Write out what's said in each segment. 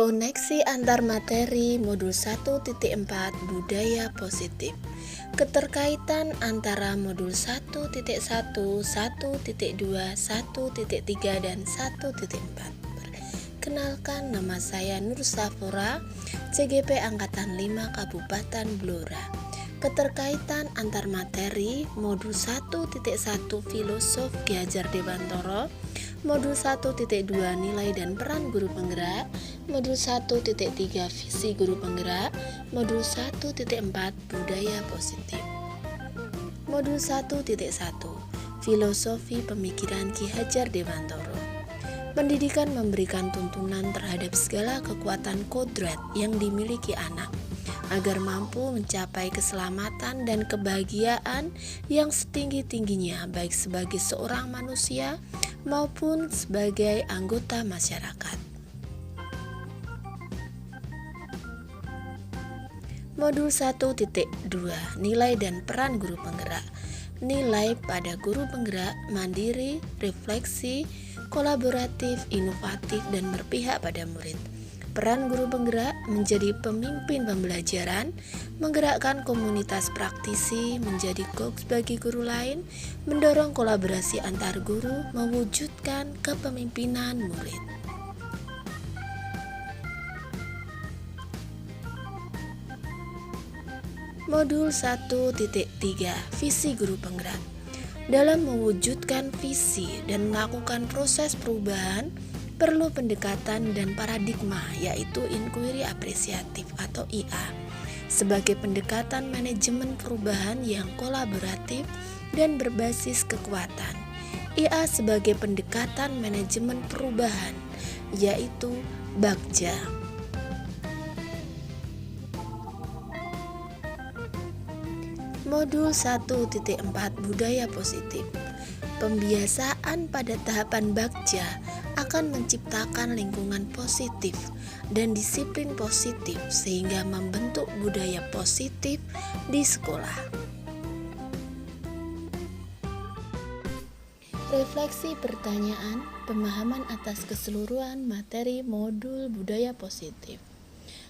Koneksi antar materi modul 1.4 Budaya Positif. Keterkaitan antara modul 1.1, 1.2, 1.3 dan 1.4. Kenalkan, nama saya Nur Safura, CGP Angkatan 5 Kabupaten Blora. Keterkaitan antar materi modul 1.1 Filosof Ki Hajar Dewantara, modul 1.2 Nilai dan Peran Guru Penggerak, modul 1.3 Visi Guru Penggerak, modul 1.4 Budaya Positif. Modul 1.1 Filosofi Pemikiran Ki Hajar Dewantara. Pendidikan memberikan tuntunan terhadap segala kekuatan kodrat yang dimiliki anak, agar mampu mencapai keselamatan dan kebahagiaan yang setinggi-tingginya, baik sebagai seorang manusia maupun sebagai anggota masyarakat. Modul 1.2 Nilai dan Peran Guru Penggerak. Nilai pada guru penggerak mandiri, refleksi, kolaboratif, inovatif, dan berpihak pada murid. Peran guru penggerak menjadi pemimpin pembelajaran, menggerakkan komunitas praktisi, menjadi coach bagi guru lain, mendorong kolaborasi antar guru, mewujudkan kepemimpinan murid. Modul 1.3 Visi Guru Penggerak. Dalam mewujudkan visi dan melakukan proses perubahan, perlu pendekatan dan paradigma, yaitu inquiry apresiatif atau IA, sebagai pendekatan manajemen perubahan yang kolaboratif dan berbasis kekuatan. IA sebagai pendekatan manajemen perubahan, yaitu Bagja. Modul 1.4 Budaya Positif. Pembiasaan pada tahapan Bagja akan menciptakan lingkungan positif dan disiplin positif sehingga membentuk budaya positif di sekolah. Refleksi pertanyaan, pemahaman atas keseluruhan materi modul budaya positif.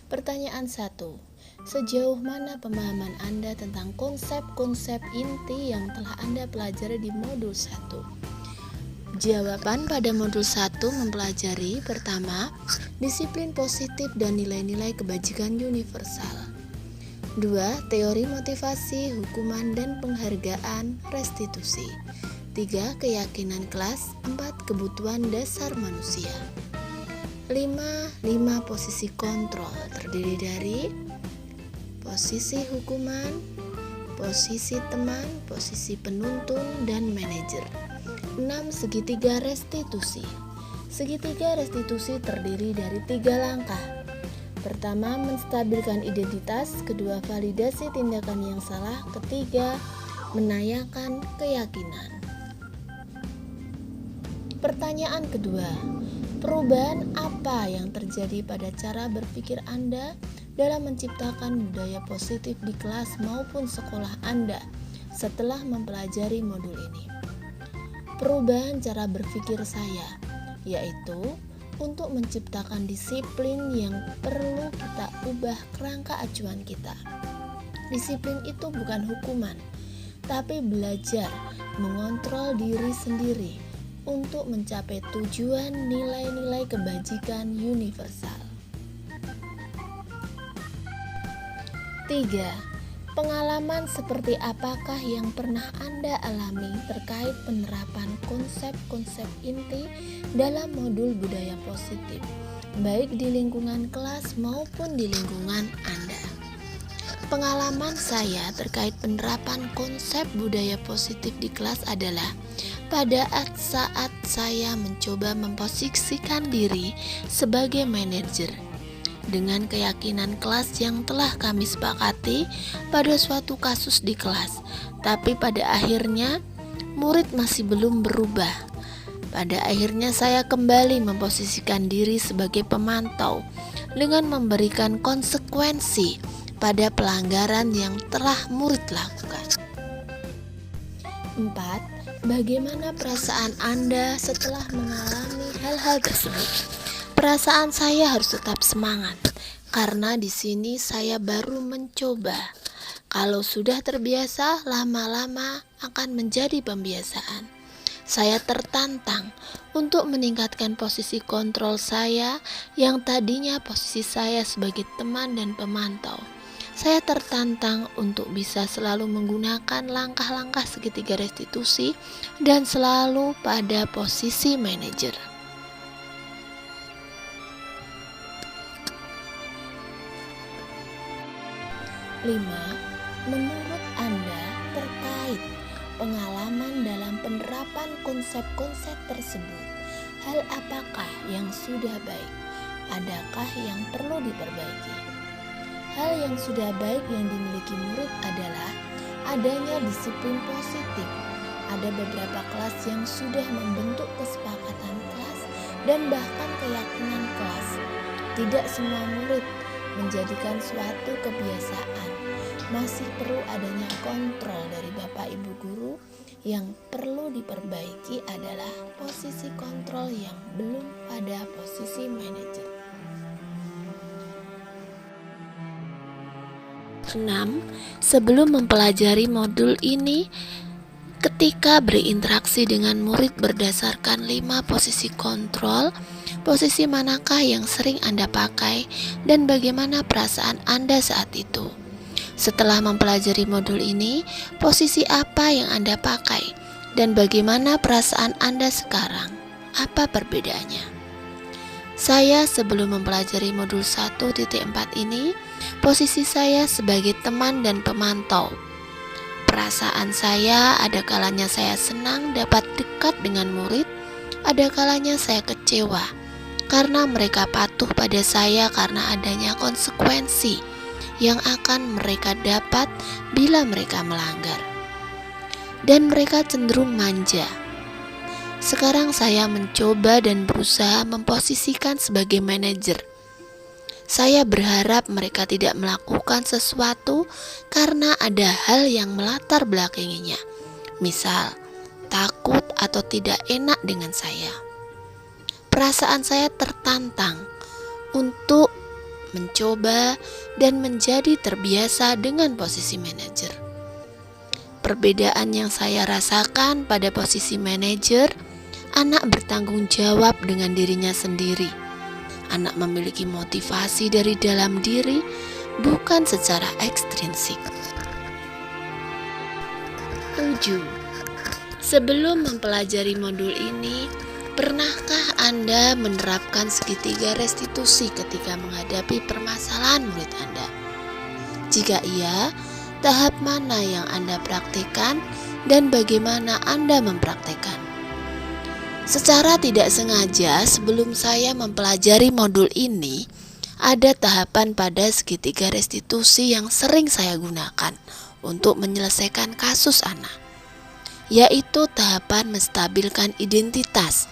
Pertanyaan 1. Sejauh mana pemahaman Anda tentang konsep-konsep inti yang telah Anda pelajari di modul 1? Jawaban pada modul 1 mempelajari pertama, disiplin positif dan nilai-nilai kebajikan universal. 2. Teori motivasi, hukuman dan penghargaan, restitusi. 3. Keyakinan kelas. 4. Kebutuhan dasar manusia. 5. Posisi kontrol terdiri dari posisi hukuman, posisi teman, posisi penuntun, dan manajer. 6. Segitiga restitusi. Segitiga restitusi terdiri dari 3 langkah. Pertama, menstabilkan identitas. Kedua, validasi tindakan yang salah. Ketiga, menanyakan keyakinan. Pertanyaan kedua, perubahan apa yang terjadi pada cara berpikir Anda dalam menciptakan budaya positif di kelas maupun sekolah Anda setelah mempelajari modul ini? Perubahan cara berpikir saya, yaitu untuk menciptakan disiplin yang perlu kita ubah kerangka acuan kita. Disiplin itu bukan hukuman, tapi belajar mengontrol diri sendiri untuk mencapai tujuan nilai-nilai kebajikan universal. 3. Pengalaman seperti apakah yang pernah Anda alami terkait penerapan konsep-konsep inti dalam modul budaya positif, baik di lingkungan kelas maupun di lingkungan Anda? Pengalaman saya terkait penerapan konsep budaya positif di kelas adalah pada saat saya mencoba memposisikan diri sebagai manajer dengan keyakinan kelas yang telah kami sepakati pada suatu kasus di kelas, tapi pada akhirnya murid masih belum berubah. Pada akhirnya saya kembali memposisikan diri sebagai pemantau dengan memberikan konsekuensi pada pelanggaran yang telah murid lakukan. 4. Bagaimana perasaan Anda setelah mengalami hal-hal tersebut? Perasaan saya harus tetap semangat karena di sini saya baru mencoba. Kalau sudah terbiasa, lama-lama akan menjadi pembiasaan. Saya tertantang untuk meningkatkan posisi kontrol saya yang tadinya posisi saya sebagai teman dan pemantau. Saya tertantang untuk bisa selalu menggunakan langkah-langkah segitiga restitusi dan selalu pada posisi manajer. 5. Menurut Anda terkait pengalaman dalam penerapan konsep-konsep tersebut, hal apakah yang sudah baik? Adakah yang perlu diperbaiki? Hal yang sudah baik yang dimiliki murid adalah adanya disiplin positif. Ada beberapa kelas yang sudah membentuk kesepakatan kelas dan bahkan keyakinan kelas. Tidak semua murid menjadikan suatu kebiasaan. Masih perlu adanya kontrol dari Bapak Ibu guru. Yang perlu diperbaiki adalah posisi kontrol yang belum pada posisi manajer. 6. Sebelum mempelajari modul ini, ketika berinteraksi dengan murid berdasarkan 5 posisi kontrol, posisi manakah yang sering Anda pakai dan bagaimana perasaan Anda saat itu? Setelah mempelajari modul ini, posisi apa yang Anda pakai dan bagaimana perasaan Anda sekarang? Apa perbedaannya? Saya sebelum mempelajari modul 1.4 ini, posisi saya sebagai teman dan pemantau. Perasaan saya ada kalanya saya senang dapat dekat dengan murid, ada kalanya saya kecewa karena mereka patuh pada saya karena adanya konsekuensi yang akan mereka dapat bila mereka melanggar. Dan mereka cenderung manja. Sekarang saya mencoba dan berusaha memposisikan sebagai manajer. Saya berharap mereka tidak melakukan sesuatu karena ada hal yang melatar belakanginya. Misal, takut atau tidak enak dengan saya. Perasaan saya tertantang untuk mencoba dan menjadi terbiasa dengan posisi manajer. Perbedaan yang saya rasakan pada posisi manajer, anak bertanggung jawab dengan dirinya sendiri. Anak memiliki motivasi dari dalam diri, bukan secara ekstrinsik. 7. Sebelum mempelajari modul ini, pernahkah Anda menerapkan segitiga restitusi ketika menghadapi permasalahan murid Anda? Jika iya, tahap mana yang Anda praktikkan dan bagaimana Anda mempraktikkan? Secara tidak sengaja sebelum saya mempelajari modul ini, ada tahapan pada segitiga restitusi yang sering saya gunakan untuk menyelesaikan kasus anak, yaitu tahapan menstabilkan identitas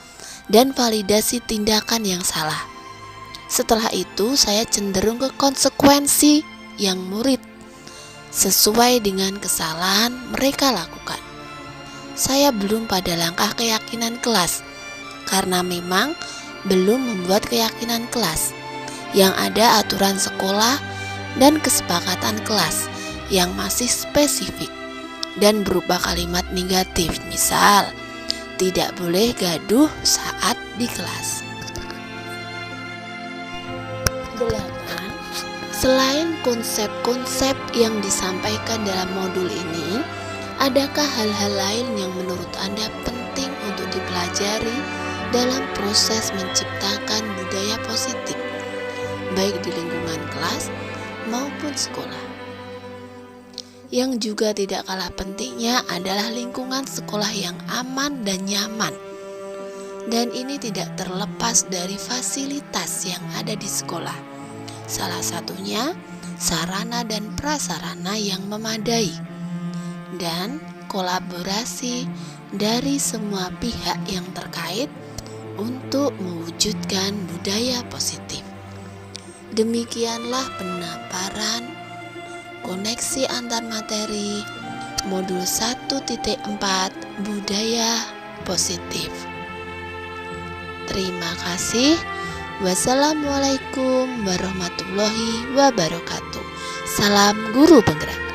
dan validasi tindakan yang salah. Setelah itu saya cenderung ke konsekuensi yang murid sesuai dengan kesalahan mereka lakukan. Saya belum pada langkah keyakinan kelas karena memang belum membuat keyakinan kelas. Yang ada aturan sekolah dan kesepakatan kelas yang masih spesifik dan berupa kalimat negatif, misal tidak boleh gaduh saat di kelas. 8. Selain konsep-konsep yang disampaikan dalam modul ini, adakah hal-hal lain yang menurut Anda penting untuk dipelajari dalam proses menciptakan budaya positif, baik di lingkungan kelas maupun sekolah? Yang juga tidak kalah pentingnya adalah lingkungan sekolah yang aman dan nyaman. Dan ini tidak terlepas dari fasilitas yang ada di sekolah. Salah satunya sarana dan prasarana yang memadai. Dan kolaborasi dari semua pihak yang terkait untuk mewujudkan budaya positif. Demikianlah pemaparan koneksi antar materi modul 1.4 budaya positif. Terima kasih. Wassalamualaikum warahmatullahi wabarakatuh. Salam guru penggerak.